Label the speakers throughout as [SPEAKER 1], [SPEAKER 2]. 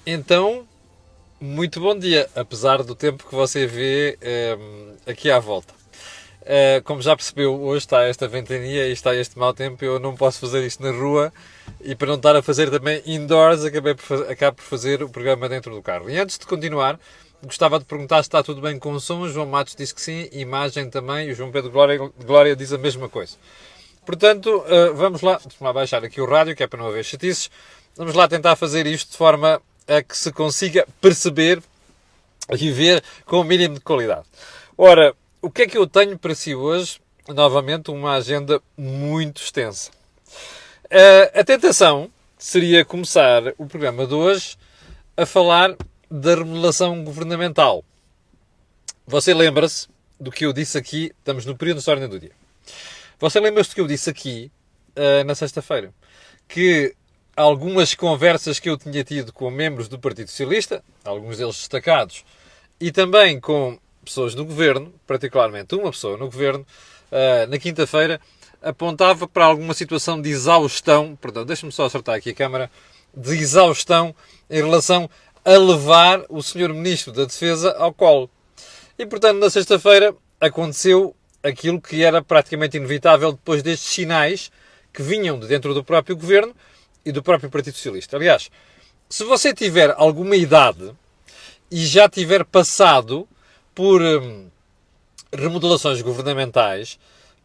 [SPEAKER 1] Então, muito bom dia, apesar do tempo que você vê aqui à volta. Como já percebeu, hoje está esta ventania e está este mau tempo, eu não posso fazer isto na rua e para não estar a fazer também indoors, acabo por fazer o programa dentro do carro. E antes de continuar, gostava de perguntar se está tudo bem com o som. O João Matos diz que sim, imagem também, e o João Pedro Glória diz a mesma coisa. Portanto, vamos lá, deixa-me lá baixar aqui o rádio, que é para não haver chatices. Vamos lá tentar fazer isto de forma a que se consiga perceber e ver com o mínimo de qualidade. Ora, o que é que eu tenho para si hoje? Novamente, uma agenda muito extensa. A tentação seria começar o programa de hoje a falar da remodelação governamental. Você lembra-se do que eu disse aqui? Estamos no período de ordem do dia. Você lembra-se do que eu disse aqui na sexta-feira? Que algumas conversas que eu tinha tido com membros do Partido Socialista, alguns deles destacados, e também com pessoas do Governo, particularmente uma pessoa no Governo, na quinta-feira, apontava para alguma situação de exaustão, perdão, deixa-me só acertar aqui a câmara, de exaustão em relação a levar o Sr. Ministro da Defesa ao colo. E, portanto, na sexta-feira aconteceu aquilo que era praticamente inevitável depois destes sinais que vinham de dentro do próprio Governo e do próprio Partido Socialista. Aliás, se você tiver alguma idade e já tiver passado por remodelações governamentais,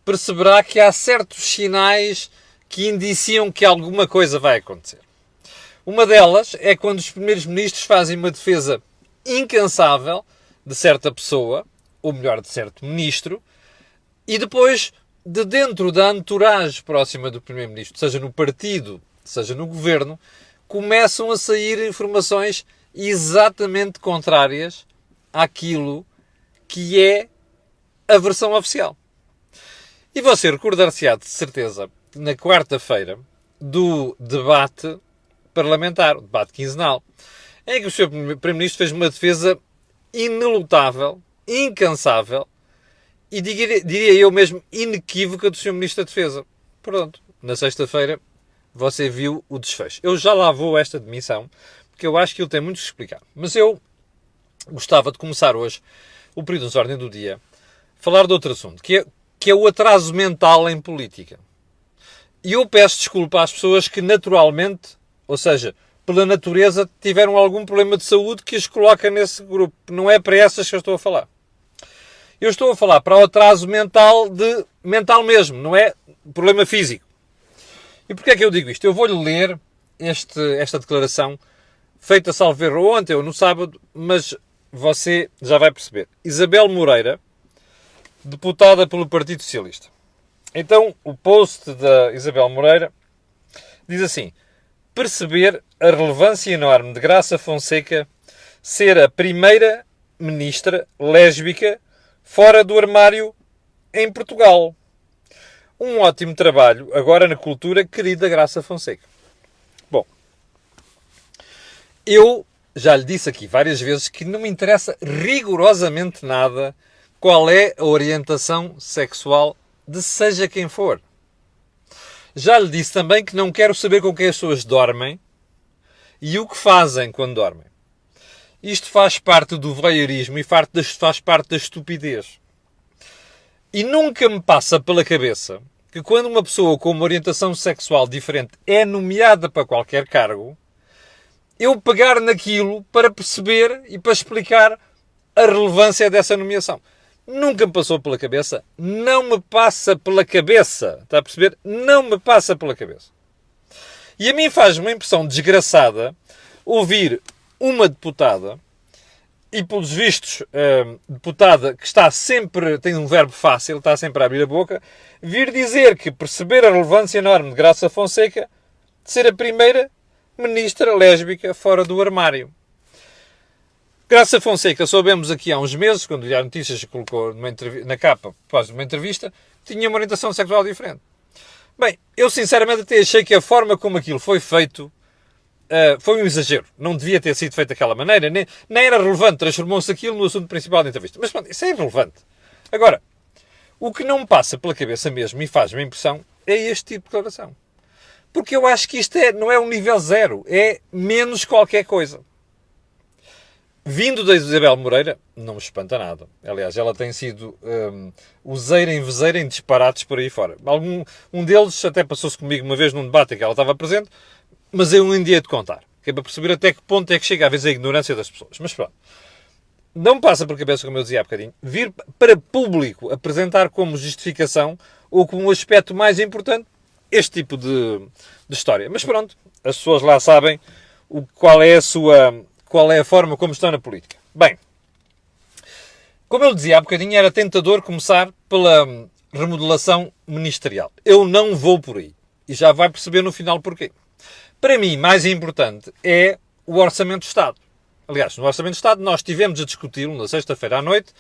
[SPEAKER 1] perceberá que há certos sinais que indiciam que alguma coisa vai acontecer. Uma delas é quando os primeiros ministros fazem uma defesa incansável de certa pessoa, ou melhor, de certo ministro, e depois, de dentro da entourage próxima do primeiro-ministro, seja no partido, seja no governo, começam a sair informações exatamente contrárias àquilo que é a versão oficial. E você recordar-se-á de certeza, na quarta-feira, do debate parlamentar, o debate quinzenal, em que o Sr. Primeiro-Ministro fez uma defesa inelutável, incansável, e diria eu mesmo inequívoca do Sr. Ministro da Defesa. Pronto, na sexta-feira você viu o desfecho. Eu já lá vou esta demissão, porque eu acho que ele tem muito que explicar. Mas eu gostava de começar hoje, o período de ordem do dia, falar de outro assunto, que é o atraso mental em política. E eu peço desculpa às pessoas que naturalmente, ou seja, pela natureza, tiveram algum problema de saúde que as coloca nesse grupo. Não é para essas que eu estou a falar. Eu estou a falar para o atraso mental mental mesmo, não é problema físico. E porquê é que eu digo isto? Eu vou-lhe ler esta declaração, feita salvo erro ontem ou no sábado, mas você já vai perceber. Isabel Moreira, deputada pelo Partido Socialista. Então, o post da Isabel Moreira diz assim: perceber a relevância enorme de Graça Fonseca ser a primeira ministra lésbica fora do armário em Portugal. Um ótimo trabalho, agora na cultura, querida Graça Fonseca. Bom, eu já lhe disse aqui várias vezes que não me interessa rigorosamente nada qual é a orientação sexual de seja quem for. Já lhe disse também que não quero saber com quem as pessoas dormem e o que fazem quando dormem. Isto faz parte do voyeurismo e faz parte da estupidez. E nunca me passa pela cabeça que quando uma pessoa com uma orientação sexual diferente é nomeada para qualquer cargo, eu pegar naquilo para perceber e para explicar a relevância dessa nomeação. Nunca me passou pela cabeça, não me passa pela cabeça. Está a perceber? Não me passa pela cabeça. E a mim faz uma impressão desgraçada ouvir uma deputada, e pelos vistos, deputada que está sempre, tem um verbo fácil, está sempre a abrir a boca, vir dizer que perceber a relevância enorme de Graça Fonseca de ser a primeira ministra lésbica fora do armário. Graça Fonseca, soubemos aqui há uns meses, quando lhe a notícias colocou na capa, após uma entrevista, tinha uma orientação sexual diferente. Bem, eu sinceramente até achei que a forma como aquilo foi feito foi um exagero. Não devia ter sido feito daquela maneira, nem era relevante, transformou-se aquilo no assunto principal da entrevista. Mas pronto, isso é irrelevante. Agora, o que não me passa pela cabeça mesmo e faz-me impressão é este tipo de declaração. Porque eu acho que isto não é um nível zero, é menos qualquer coisa. Vindo da Isabel Moreira, não me espanta nada. Aliás, ela tem sido useira em vezeira em disparates por aí fora. Um deles até passou-se comigo uma vez num debate em que ela estava presente, mas eu ainda hei de contar, que é para perceber até que ponto é que chega a vez a ignorância das pessoas. Mas pronto. Não passa por cabeça, como eu dizia há bocadinho, vir para público apresentar como justificação ou como um aspecto mais importante este tipo de história. Mas pronto, as pessoas lá sabem qual é a forma como estão na política. Bem, como eu dizia há bocadinho, era tentador começar pela remodelação ministerial. Eu não vou por aí. E já vai perceber no final porquê. Para mim, mais importante é o Orçamento de Estado. Aliás, no Orçamento de Estado nós estivemos a discuti-lo na sexta-feira à noite,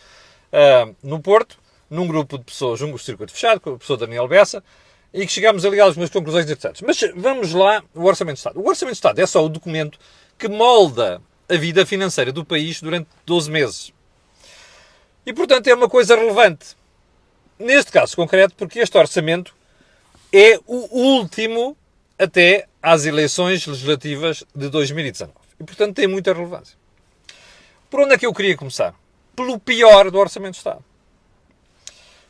[SPEAKER 1] no Porto, num grupo de pessoas, um circuito fechado, com o professor Daniel Bessa, e que chegámos ali às minhas conclusões interessantes. Mas vamos lá, o Orçamento de Estado. O Orçamento de Estado é só o documento que molda a vida financeira do país durante 12 meses. E, portanto, é uma coisa relevante. Neste caso concreto, porque este orçamento é o último até às eleições legislativas de 2019. E, portanto, tem muita relevância. Por onde é que eu queria começar? Pelo pior do Orçamento de Estado.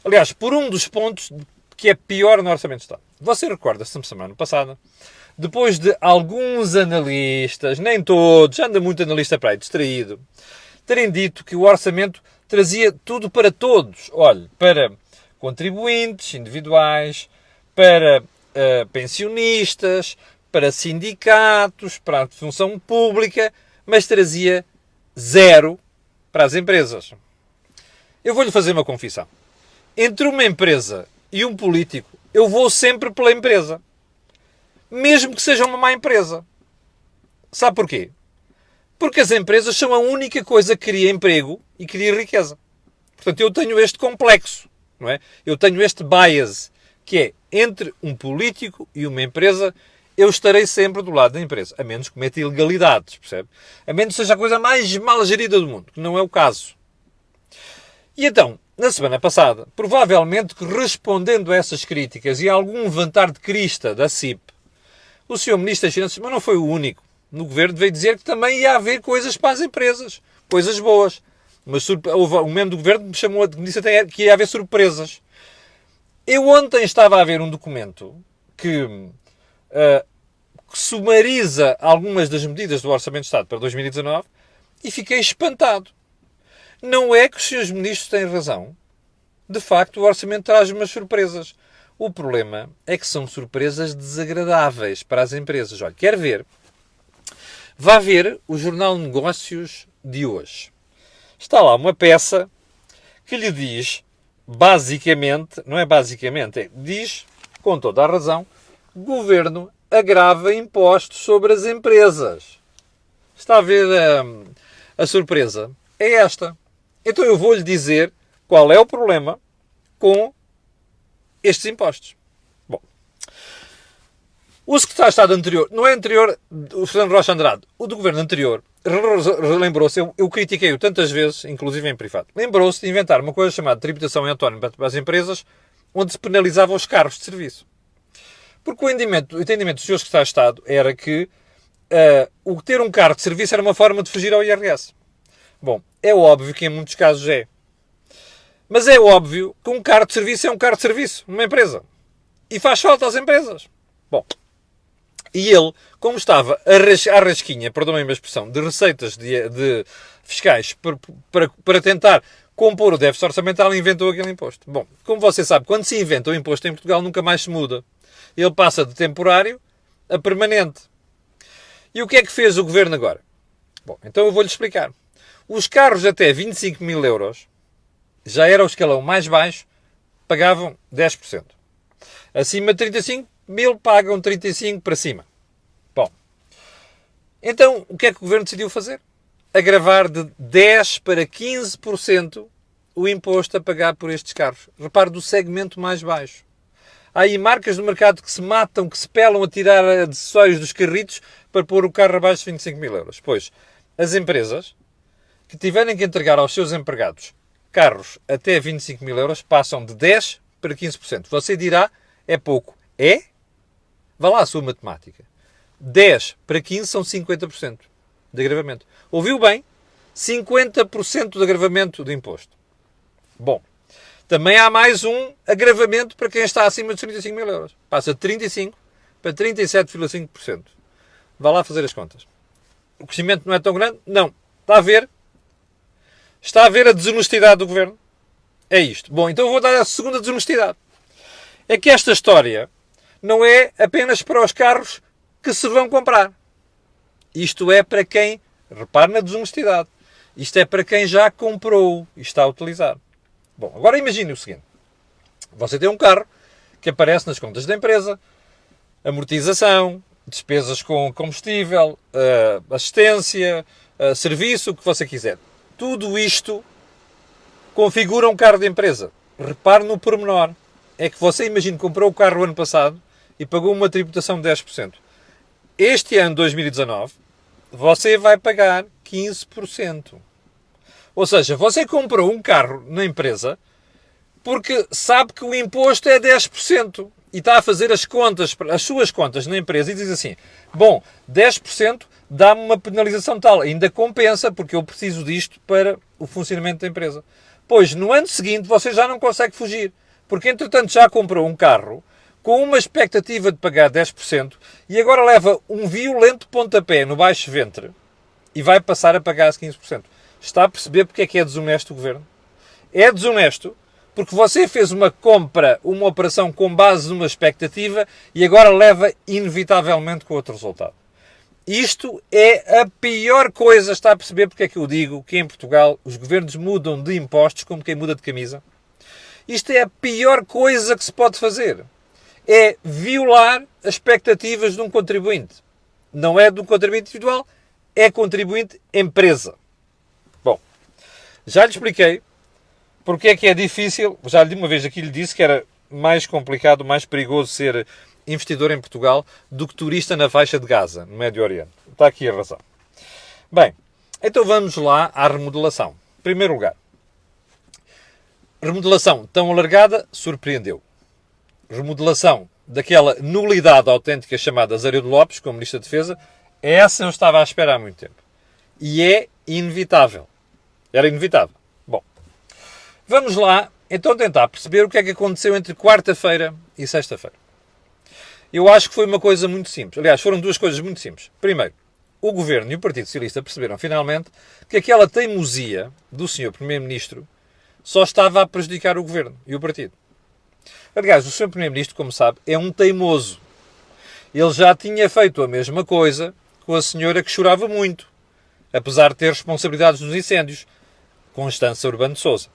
[SPEAKER 1] Aliás, por um dos pontos que é pior no Orçamento de Estado. Você recorda-se, na semana passada, depois de alguns analistas, nem todos, anda muito analista para aí, distraído, terem dito que o orçamento trazia tudo para todos. Olhe, para contribuintes individuais, para pensionistas, para sindicatos, para a função pública, mas trazia zero para as empresas. Eu vou-lhe fazer uma confissão. Entre uma empresa e um político, eu vou sempre pela empresa. Mesmo que seja uma má empresa. Sabe porquê? Porque as empresas são a única coisa que cria emprego e cria riqueza. Portanto, eu tenho este complexo, não é? Eu tenho este bias, que é entre um político e uma empresa, eu estarei sempre do lado da empresa, a menos que cometa ilegalidades, percebe? A menos que seja a coisa mais mal gerida do mundo, que não é o caso. E então, na semana passada, provavelmente que respondendo a essas críticas e a algum levantar de crista da CIP, o Sr. Ministro das Finanças, mas não foi o único, no Governo veio dizer que também ia haver coisas para as empresas, coisas boas. Mas houve um membro do Governo que me chamou, que disse até que ia haver surpresas. Eu ontem estava a ver um documento que sumariza algumas das medidas do Orçamento de Estado para 2019 e fiquei espantado. Não é que os senhores ministros têm razão. De facto, o orçamento traz umas surpresas. O problema é que são surpresas desagradáveis para as empresas. Olha, quer ver? Vá ver o Jornal de Negócios de hoje. Está lá uma peça que lhe diz, basicamente, não é basicamente, diz, com toda a razão, Governo agrava impostos sobre as empresas. Está a ver a surpresa? É esta. Então eu vou-lhe dizer qual é o problema com estes impostos. Bom, o secretário de Estado anterior, não é anterior, o Fernando Rocha Andrade, o do governo anterior, lembrou-se, eu critiquei-o tantas vezes, inclusive em privado, lembrou-se de inventar uma coisa chamada tributação autónoma para as empresas, onde se penalizava os carros de serviço. Porque o entendimento do Sr. Secretário de Estado era que o ter um carro de serviço era uma forma de fugir ao IRS. Bom, é óbvio que em muitos casos é. Mas é óbvio que um carro de serviço é um carro de serviço, uma empresa. E faz falta às empresas. Bom, e ele, como estava à rasquinha, perdoem-me a expressão, de receitas de fiscais para tentar compor o déficit orçamental, inventou aquele imposto. Bom, como você sabe, quando se inventa o imposto em Portugal, nunca mais se muda. Ele passa de temporário a permanente. E o que é que fez o governo agora? Bom, então eu vou-lhe explicar. Os carros até 25 mil euros, já era o escalão mais baixo, pagavam 10%. Acima de 35 mil pagam 35% para cima. Bom, então o que é que o governo decidiu fazer? Agravar de 10% para 15% o imposto a pagar por estes carros. Repare, do segmento mais baixo. Há aí marcas no mercado que se matam, que se pelam a tirar acessórios dos carritos para pôr o carro abaixo de 25 mil euros. Pois, as empresas que tiverem que entregar aos seus empregados carros até 25 mil euros passam de 10% para 15%. Você dirá, é pouco. É? Vá lá a sua matemática. 10 para 15 são 50% de agravamento. Ouviu bem? 50% de agravamento de imposto. Bom, também há mais um agravamento para quem está acima de 35 mil euros. Passa de 35% para 37,5%. Vá lá fazer as contas. O crescimento não é tão grande? Não. Está a ver? Está a ver a desonestidade do governo? É isto. Bom, então eu vou dar a segunda desonestidade. É que esta história não é apenas para os carros que se vão comprar. Isto é para quem, repare na desonestidade, isto é para quem já comprou e está a utilizar. Bom, agora imagine o seguinte. Você tem um carro que aparece nas contas da empresa, amortização, despesas com combustível, assistência, serviço, o que você quiser. Tudo isto configura um carro de empresa. Repare no pormenor. É que você, imagine, comprou o carro o ano passado e pagou uma tributação de 10%. Este ano, 2019, você vai pagar 15%. Ou seja, você comprou um carro na empresa porque sabe que o imposto é 10% e está a fazer as suas contas na empresa e diz assim, bom, 10% dá-me uma penalização tal, ainda compensa porque eu preciso disto para o funcionamento da empresa. Pois, no ano seguinte, você já não consegue fugir, porque entretanto já comprou um carro com uma expectativa de pagar 10% e agora leva um violento pontapé no baixo ventre e vai passar a pagar 15%. Está a perceber porque é desonesto o governo? É desonesto porque você fez uma compra, uma operação com base numa expectativa e agora leva inevitavelmente com outro resultado. Isto é a pior coisa, está a perceber porque é que eu digo que em Portugal os governos mudam de impostos como quem muda de camisa? Isto é a pior coisa que se pode fazer. É violar as expectativas de um contribuinte. Não é do contribuinte individual, é contribuinte empresa. Bom, já lhe expliquei porque é que é difícil, já de uma vez aqui lhe disse que era mais complicado, mais perigoso ser investidor em Portugal do que turista na faixa de Gaza, no Médio Oriente. Está aqui a razão. Bem, então vamos lá à remodelação. Em primeiro lugar, remodelação tão alargada, surpreendeu. Remodelação daquela nulidade autêntica chamada Azeredo Lopes, como Ministro da Defesa, essa eu estava à espera há muito tempo. E é inevitável. Era inevitável. Bom, vamos lá então tentar perceber o que é que aconteceu entre quarta-feira e sexta-feira. Eu acho que foi uma coisa muito simples. Aliás, foram duas coisas muito simples. Primeiro, o Governo e o Partido Socialista perceberam finalmente que aquela teimosia do Sr. Primeiro-Ministro só estava a prejudicar o Governo e o Partido. Aliás, o Sr. Primeiro-Ministro, como sabe, é um teimoso. Ele já tinha feito a mesma coisa com a senhora que chorava muito, apesar de ter responsabilidades nos incêndios, Constança Urbano de Sousa.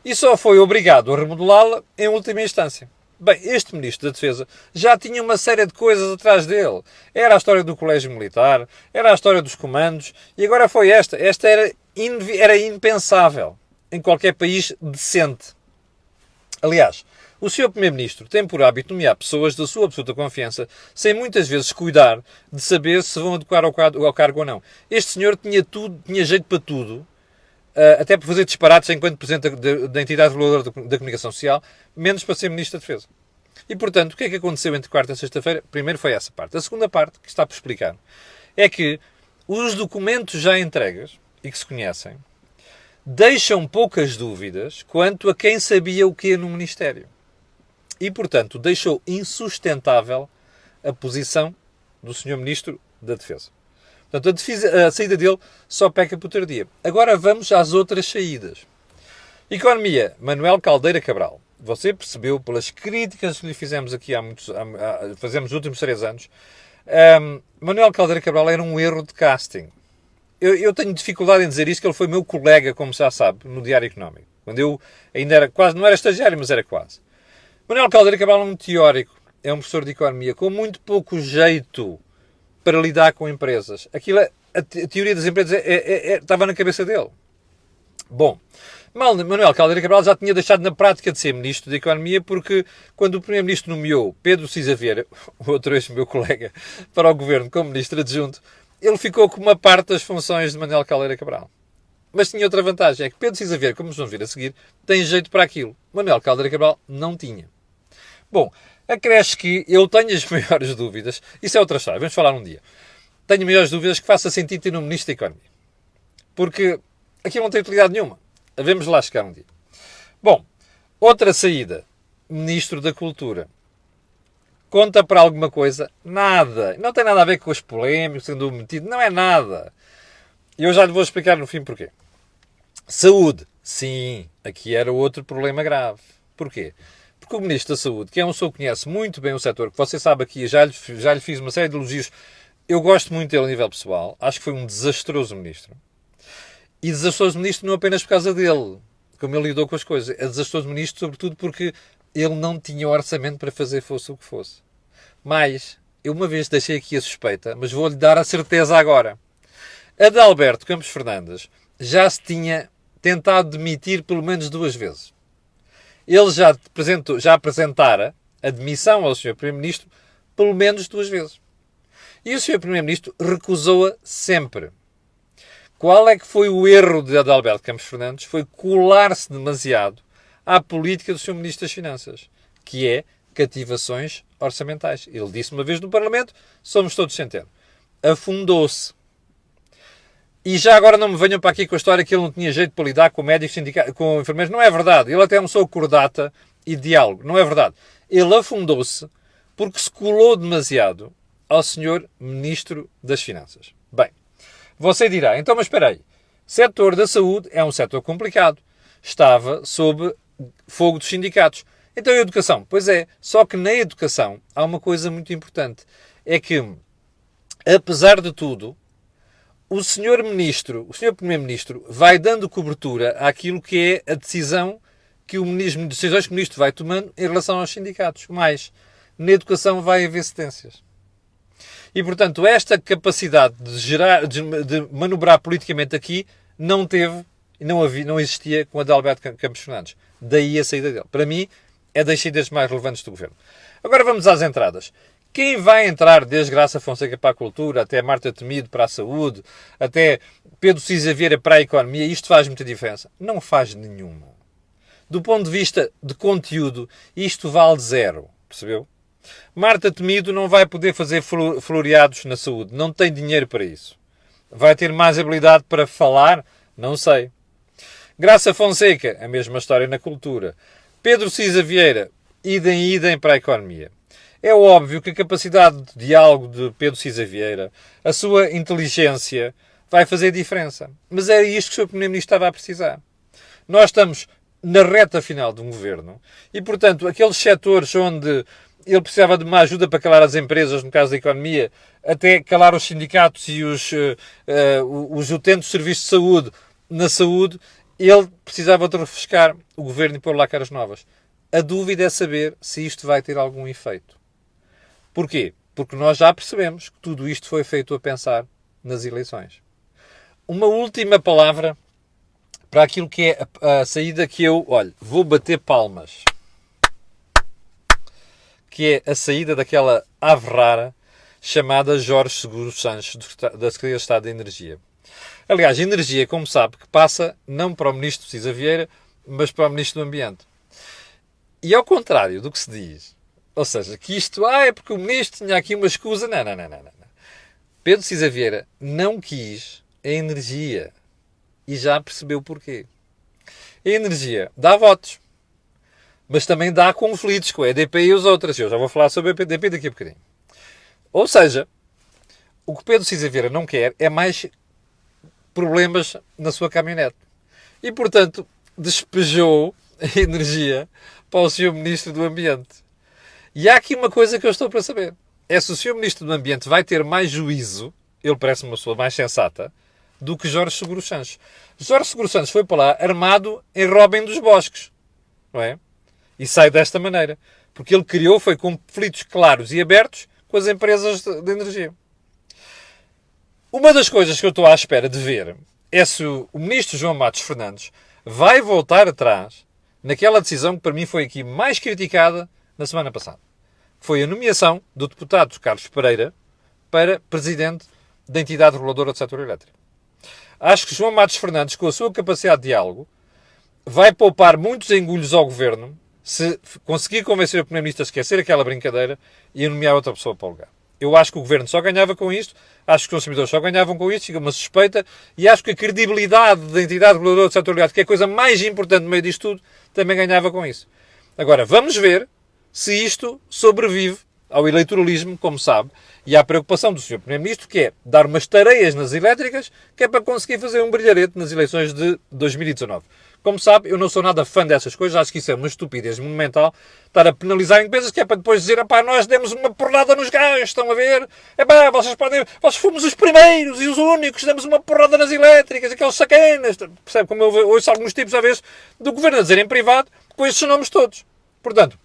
[SPEAKER 1] E só foi obrigado a remodelá-la em última instância. Bem, este Ministro da Defesa já tinha uma série de coisas atrás dele. Era a história do Colégio Militar, era a história dos comandos, e agora foi esta. Esta era impensável em qualquer país decente. Aliás, o Sr. Primeiro-Ministro tem por hábito nomear pessoas da sua absoluta confiança, sem muitas vezes cuidar de saber se vão adequar ao cargo ou não. Este senhor tinha jeito para tudo, até para fazer disparates enquanto Presidente da entidade reguladora da comunicação social, menos para ser Ministro da Defesa. E, portanto, o que é que aconteceu entre quarta e sexta-feira? Primeiro foi essa parte. A segunda parte, que está por explicar, é que os documentos já entregues, e que se conhecem, deixam poucas dúvidas quanto a quem sabia o quê no Ministério. E, portanto, deixou insustentável a posição do Sr. Ministro da Defesa. Portanto, a saída dele só peca por tardia. Agora vamos às outras saídas. Economia, Manuel Caldeira Cabral. Você percebeu pelas críticas que lhe fizemos aqui fazemos nos últimos 3 anos, Manuel Caldeira Cabral era um erro de casting. Eu tenho dificuldade em dizer isto, que ele foi meu colega, como já sabe, no Diário Económico. Quando eu ainda era quase, não era estagiário, mas era quase. Manuel Caldeira Cabral é um teórico, é um professor de Economia, com muito pouco jeito para lidar com empresas. A teoria das empresas estava na cabeça dele. Bom, Manuel Caldeira Cabral já tinha deixado na prática de ser Ministro da Economia, porque quando o Primeiro-Ministro nomeou Pedro Cisa Vieira, outro ex-meu colega, para o Governo como Ministro Adjunto, ele ficou com uma parte das funções de Manuel Caldeira Cabral. Mas tinha outra vantagem, é que Pedro Cisa Vieira, como nos vamos ver a seguir, tem jeito para aquilo. Manuel Caldeira Cabral não tinha. Bom, Acresce que eu tenho as maiores dúvidas, isso é outra história, vamos falar um dia. Tenho maiores dúvidas que faça sentido ter um Ministro da Economia. Porque aqui não tem utilidade nenhuma. Havemos lá chegar um dia. Bom, outra saída. Ministro da Cultura. Conta para alguma coisa? Nada. Não tem nada a ver com os polémicos, sendo metido. Não é nada. E eu já lhe vou explicar no fim porquê. Saúde. Sim, aqui era outro problema grave. Porquê? Porque o Ministro da Saúde, que é uma pessoa que conhece muito bem o setor, que você sabe aqui, já lhe fiz uma série de elogios, eu gosto muito dele a nível pessoal, acho que foi um desastroso Ministro. E desastroso Ministro não apenas por causa dele, como ele lidou com as coisas, é desastroso Ministro sobretudo porque ele não tinha orçamento para fazer fosse o que fosse. Mas, eu uma vez deixei aqui a suspeita, mas vou-lhe dar a certeza agora. Adalberto Campos Fernandes já se tinha tentado demitir pelo menos 2 vezes. Ele já apresentara a demissão ao Sr. Primeiro-Ministro pelo menos 2 vezes. E o Sr. Primeiro-Ministro recusou-a sempre. Qual é que foi o erro de Adalberto Campos Fernandes? Foi colar-se demasiado à política do Sr. Ministro das Finanças, que é cativações orçamentais. Ele disse uma vez no Parlamento, somos todos centenos. Afundou-se. E já agora não me venham para aqui com a história que ele não tinha jeito para lidar com médicos, com enfermeiros. Não é verdade. Ele até é uma pessoa cordata e diálogo. Não é verdade. Ele afundou-se porque se colou demasiado ao Sr. Ministro das Finanças. Bem, você dirá, então mas espera aí. Setor da saúde é um setor complicado. Estava sob fogo dos sindicatos. Então a educação? Pois é, só que na educação há uma coisa muito importante. É que, apesar de tudo, o Sr. Primeiro-Ministro vai dando cobertura àquilo que é a decisão que decisões que o Ministro vai tomando em relação aos sindicatos. Mas, na educação vai haver cedências. E, portanto, esta capacidade de manobrar politicamente aqui não teve, não existia com Adalberto Campos Fernandes. Daí a saída dele. Para mim, é das saídas mais relevantes do governo. Agora vamos às entradas. Quem vai entrar desde Graça Fonseca para a cultura, até Marta Temido para a saúde, até Pedro Cisa Vieira para a economia, isto faz muita diferença? Não faz nenhuma. Do ponto de vista de conteúdo, isto vale 0. Percebeu? Marta Temido não vai poder fazer floreados na saúde. Não tem dinheiro para isso. Vai ter mais habilidade para falar? Não sei. Graça Fonseca, a mesma história na cultura. Pedro Cisa Vieira, idem para a economia. É óbvio que a capacidade de diálogo de Pedro Cisa Vieira, a sua inteligência, vai fazer diferença. Mas era isto que o Sr. Primeiro-Ministro estava a precisar. Nós estamos na reta final de um governo e, portanto, aqueles setores onde ele precisava de uma ajuda para calar as empresas, no caso da economia, até calar os sindicatos e os utentes de serviços de saúde na saúde, ele precisava de refrescar o governo e pôr lá caras novas. A dúvida é saber se isto vai ter algum efeito. Porquê? Porque nós já percebemos que tudo isto foi feito a pensar nas eleições. Uma última palavra para aquilo que é a saída que eu, vou bater palmas. Que é a saída daquela ave rara chamada Jorge Seguros Sanches, da Secretaria de Estado da Energia. Aliás, energia, como sabe, que passa não para o Ministro Cisa Vieira, mas para o Ministro do Ambiente. E ao contrário do que se diz, ou seja, que isto, é porque o Ministro tinha aqui uma escusa, não. Pedro Cisa Vieira não quis a energia e já percebeu porquê. A energia dá votos, mas também dá conflitos com a EDP e os outros. Eu já vou falar sobre a EDP daqui a bocadinho. Ou seja, o que Pedro Cisa Vieira não quer é mais problemas na sua caminhonete. E, portanto, despejou a energia para o Sr. Ministro do Ambiente. E há aqui uma coisa que eu estou para saber. É se o Sr. Ministro do Ambiente vai ter mais juízo, ele parece uma pessoa mais sensata, do que Jorge Seguros Sanches. Jorge Seguros Sanches foi para lá armado em Robin dos Bosques. Não é? E sai desta maneira. Porque ele foi conflitos claros e abertos com as empresas de energia. Uma das coisas que eu estou à espera de ver é se o Ministro João Matos Fernandes vai voltar atrás naquela decisão que para mim foi aqui mais criticada na semana passada. Foi a nomeação do deputado Carlos Pereira para Presidente da Entidade Reguladora do Setor Elétrico. Acho que João Matos Fernandes, com a sua capacidade de diálogo, vai poupar muitos engulhos ao Governo se conseguir convencer o Primeiro-Ministro a esquecer aquela brincadeira e a nomear outra pessoa para o lugar. Eu acho que o Governo só ganhava com isto, acho que os consumidores só ganhavam com isto, fica uma suspeita, e acho que a credibilidade da entidade reguladora do setor imobiliário, que é a coisa mais importante no meio disto tudo, também ganhava com isso. Agora, vamos ver se isto sobrevive ao eleitoralismo, como sabe, e à preocupação do Sr. Primeiro-Ministro, que é dar umas tareias nas elétricas, que é para conseguir fazer um brilharete nas eleições de 2019. Como sabe, eu não sou nada fã dessas coisas, acho que isso é uma estupidez monumental, estar a penalizar empresas, que é para depois dizer, epá, nós demos uma porrada nos gajos, estão a ver? Epá, vocês fomos os primeiros e os únicos, demos uma porrada nas elétricas, aqueles sacanas, percebe como eu ouço alguns tipos, às vezes, do Governo a dizer em privado, com estes nomes todos. Portanto,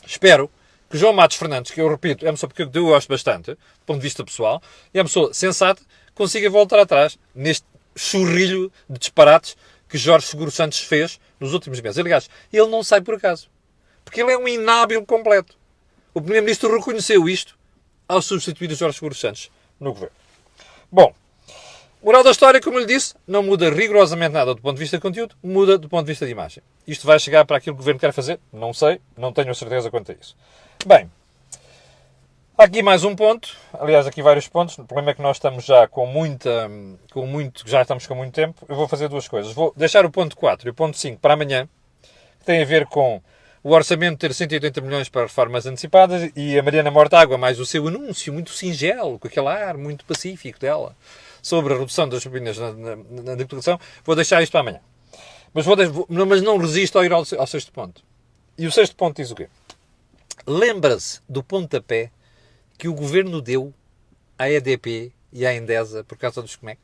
[SPEAKER 1] espero que João Matos Fernandes, que eu repito, é uma pessoa que eu gosto bastante, do ponto de vista pessoal, e é uma pessoa sensata, consiga voltar atrás neste churrilho de disparates que Jorge Seguro Santos fez nos últimos meses. Aliás, ele não sai por acaso. Porque ele é um inábil completo. O Primeiro-Ministro reconheceu isto ao substituir o Jorge Seguro Santos no Governo. Bom, moral da história, como eu lhe disse, não muda rigorosamente nada do ponto de vista de conteúdo, muda do ponto de vista de imagem. Isto vai chegar para aquilo que o Governo quer fazer? Não sei, não tenho a certeza quanto a isso. Bem, há aqui mais um ponto, aliás, aqui vários pontos. O problema é que nós estamos já já estamos com muito tempo. Eu vou fazer duas coisas. Vou deixar o ponto 4 e o ponto 5 para amanhã, que tem a ver com o orçamento ter 180 milhões para reformas antecipadas e a Mariana Mortágua, mais o seu anúncio muito singelo, com aquele ar muito pacífico dela, sobre a redução das propinas na declaração. Vou deixar isto para amanhã. Mas não resisto a ir ao sexto ponto. E o sexto ponto diz o quê? Lembra-se do pontapé que o Governo deu à EDP e à Endesa por causa dos Comec?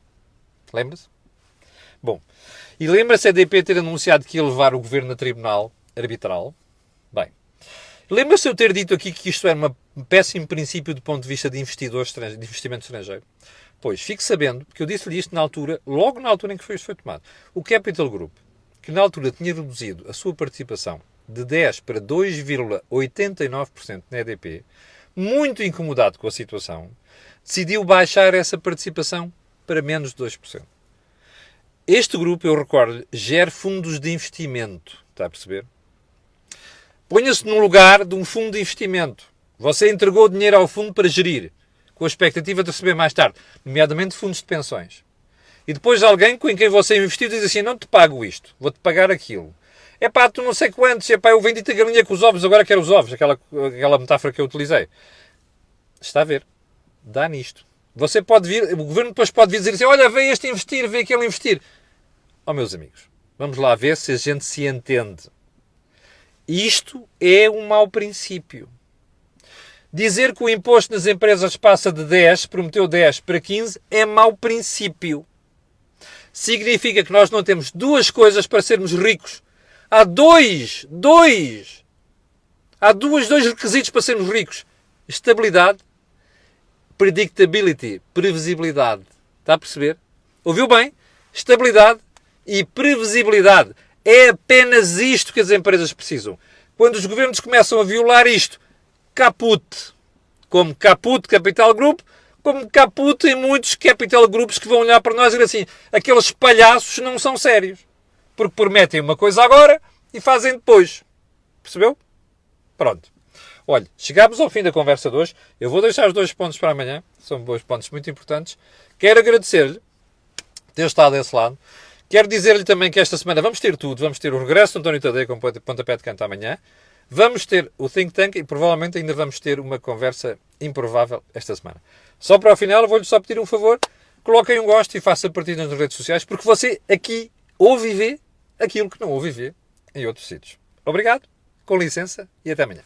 [SPEAKER 1] Lembra-se? Bom, e lembra-se a EDP ter anunciado que ia levar o Governo a tribunal arbitral? Bem, lembra-se eu ter dito aqui que isto era um péssimo princípio do ponto de vista de investidores de investimento estrangeiro? Pois, fique sabendo, porque eu disse-lhe isto na altura, logo na altura em que isto foi tomado. O Capital Group, que na altura tinha reduzido a sua participação de 10% para 2,89% na EDP, muito incomodado com a situação, decidiu baixar essa participação para menos de 2%. Este grupo, eu recordo, gera fundos de investimento. Está a perceber? Ponha-se no lugar de um fundo de investimento. Você entregou dinheiro ao fundo para gerir, com a expectativa de receber mais tarde, nomeadamente fundos de pensões. E depois alguém com quem você investiu diz assim, não te pago isto, vou-te pagar aquilo. É pá, tu não sei quantos, é pá, eu vendi-te a galinha com os ovos, agora quero os ovos, aquela metáfora que eu utilizei. Está a ver? Dá nisto. Você pode vir, o Governo depois pode vir dizer assim, olha, vem este investir, vem aquele investir. Ó, meus amigos, vamos lá ver se a gente se entende. Isto é um mau princípio. Dizer que o imposto nas empresas passa de 10, prometeu 10 para 15, é mau princípio. Significa que nós não temos duas coisas para sermos ricos. Há dois requisitos para sermos ricos. Estabilidade, predictability, previsibilidade. Está a perceber? Ouviu bem? Estabilidade e previsibilidade. É apenas isto que as empresas precisam. Quando os governos começam a violar isto, caput. Como caput Capital Group, como caput em muitos Capital Groups que vão olhar para nós e dizer assim, aqueles palhaços não são sérios. Porque prometem uma coisa agora e fazem depois. Percebeu? Pronto. Olha, chegámos ao fim da conversa de hoje. Eu vou deixar os 2 pontos para amanhã. São 2 pontos muito importantes. Quero agradecer-lhe ter estado desse lado. Quero dizer-lhe também que esta semana vamos ter tudo. Vamos ter o regresso do António Tadeia com pontapé de canto amanhã. Vamos ter o Think Tank e provavelmente ainda vamos ter uma conversa improvável esta semana. Só para o final, vou-lhe só pedir um favor. Coloquem um gosto e faça partida nas redes sociais, porque você aqui ouve e vê aquilo que não ouve e vê em outros sítios. Obrigado, com licença e até amanhã.